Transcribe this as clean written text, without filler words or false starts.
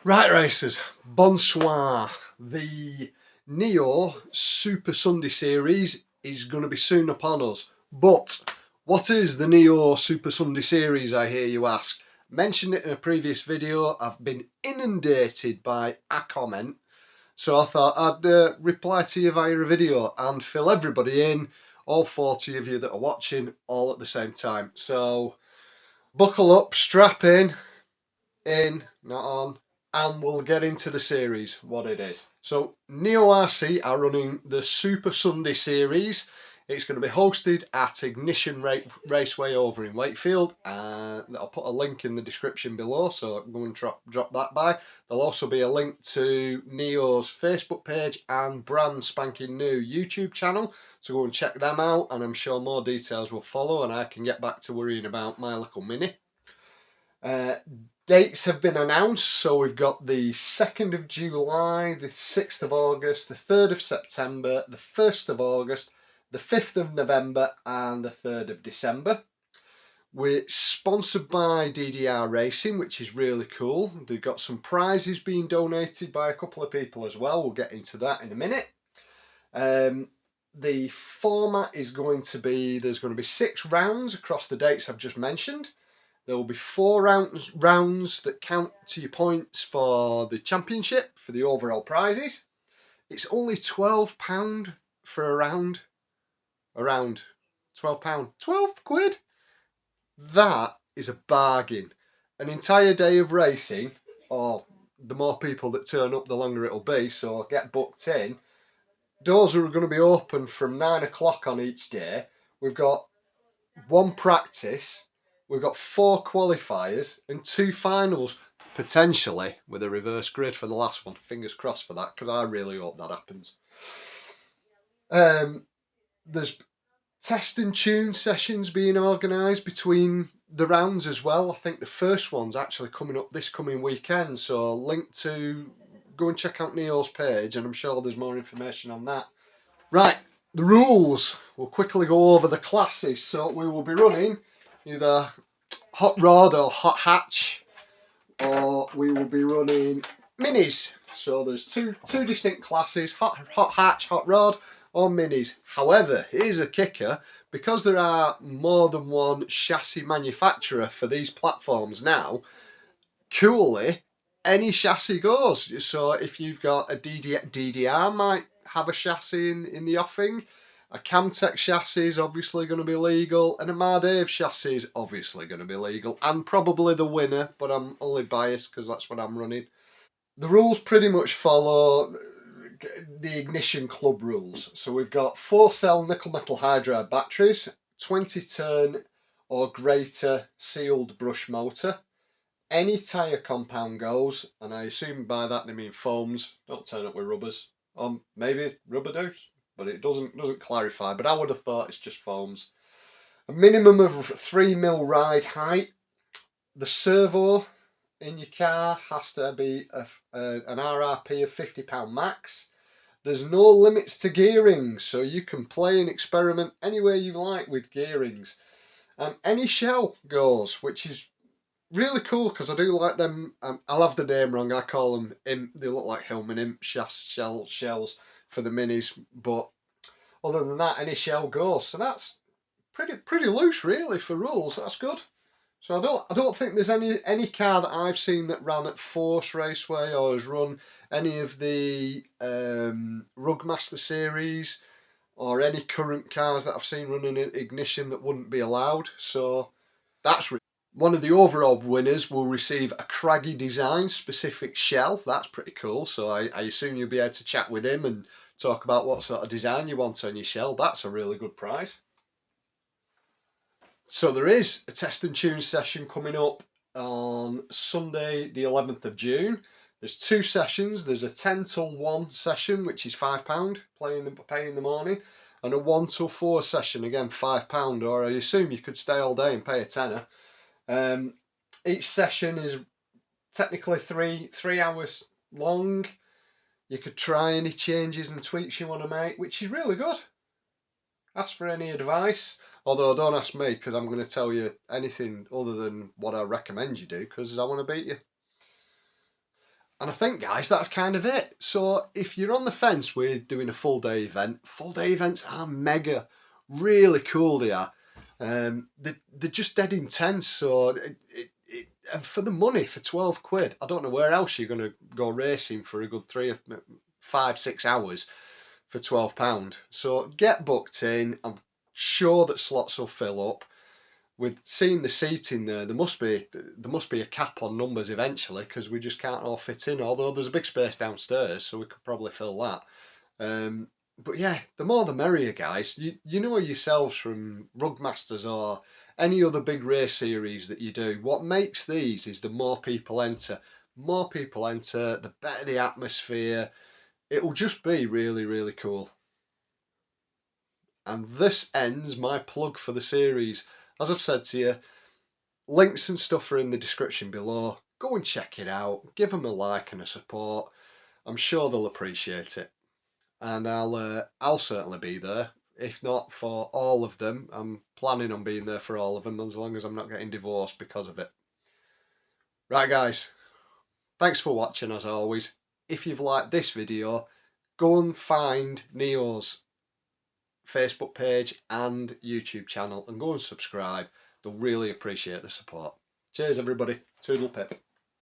Right, racers, bonsoir. The Neo Super Sunday series is going to be soon upon us. But what is the Neo Super Sunday series, I hear you ask? Mentioned it in a previous video. I've been inundated by a comment, so I thought I'd reply to you via a video and fill everybody in, all 40 of you that are watching, all at the same time. So buckle up, strap in, not on, and we'll get into the series, what it is. So Neo RC are running the Super Sunday series. It's going to be hosted at Ignition Raceway over in Wakefield, and I'll put a link in the description below, so go and drop that by. There'll also be a link to Neo's Facebook page and brand spanking new YouTube channel, so go and check them out, and I'm sure more details will follow, and I can get back to worrying about my little mini. Dates have been announced, so we've got the 2nd of July, the 6th of August, the 3rd of September, the 1st of August, the 5th of November, and the 3rd of December. We're sponsored by DDR Racing, which is really cool. They've got some prizes being donated by a couple of people as well. We'll get into that in a minute. The format is going to be, there's going to be 6 rounds across the dates I've just mentioned. There will be 4 rounds that count to your points for the championship, for the overall prizes. It's only £12 for a round. Around £12. 12 quid? That is a bargain. An entire day of racing, or the more people that turn up, the longer it'll be, so get booked in. Doors are going to be open from 9 o'clock on each day. We've got 1 practice, we've got 4 qualifiers and 2 finals, potentially with a reverse grid for the last one. Fingers crossed for that, because I really hope that happens. There's test and tune sessions being organised between the rounds as well. I think the first one's actually coming up this coming weekend, so link to go and check out Neo's page, and I'm sure there's more information on that. Right, the rules. We'll quickly go over the classes. So we will be running either hot rod or hot hatch, or we will be running minis. So there's two distinct classes: hot hatch, hot rod, or minis. However, here's a kicker: because there are more than one chassis manufacturer for these platforms now, coolly, any chassis goes. So if you've got a DDR might have a chassis in the offing. A Camtech chassis is obviously going to be legal, and a Mardave chassis is obviously going to be legal, and probably the winner, but I'm only biased because that's what I'm running. The rules pretty much follow the Ignition Club rules. So we've got 4-cell nickel metal hydride batteries, 20 turn or greater sealed brush motor. Any tyre compound goes, and I assume by that they mean foams. Don't turn up with rubbers. Maybe rubber do, but it doesn't clarify. But I would have thought it's just foams. A minimum of 3 mil ride height. The servo in your car has to be an RRP of £50 max. There's no limits to gearing, so you can play and experiment anywhere you like with gearings. And any shell goes, which is really cool because I do like them. I'll have the name wrong. I call them imp. They look like Hillman imp shells for the minis. But other than that, any shell goes. So that's pretty loose, really, for rules. That's good. So I don't think there's any car that I've seen that ran at Force Raceway or has run any of the Rugmaster series or any current cars that I've seen running in Ignition that wouldn't be allowed. So that's one of the overall winners will receive a Craggy Design specific shell. That's pretty cool. So I assume you'll be able to chat with him and talk about what sort of design you want on your shell. That's a really good prize. So there is a test and tune session coming up on Sunday the 11th of June. There's 2 sessions. There's a 10 till 1 session, which is £5, pay in the morning, and a 1 till 4 session, again £5, or I assume you could stay all day and pay a tenner. Each session is technically three hours long. You could try any changes and tweaks you want to make, which is really good. Ask for any advice, although don't ask me because I'm going to tell you anything other than what I recommend you do because I want to beat you. And I think, guys, that's kind of it. So if you're on the fence with doing a full day events are mega, really cool. They are. They're just dead intense. So and for the money, for 12 quid, I don't know where else you're going to go racing for a good 5, 6 hours for £12. So get booked in. I'm sure that slots will fill up. With seeing the seating there must be a cap on numbers eventually, because we just can't all fit in. Although there's a big space downstairs, so we could probably fill that. But yeah, the more the merrier, guys. You know yourselves from Rugmasters or any other big race series that you do. What makes these is the more people enter. More people enter, the better the atmosphere. It will just be really, really cool. And this ends my plug for the series. As I've said to you, links and stuff are in the description below. Go and check it out. Give them a like and a support. I'm sure they'll appreciate it. And I'll certainly be there. If not for all of them, I'm planning on being there for all of them as long as I'm not getting divorced because of it. Right, guys. Thanks for watching as always. If you've liked this video, go and find Neo's Facebook page and YouTube channel and go and subscribe. They'll really appreciate the support. Cheers, everybody. Toodle pip.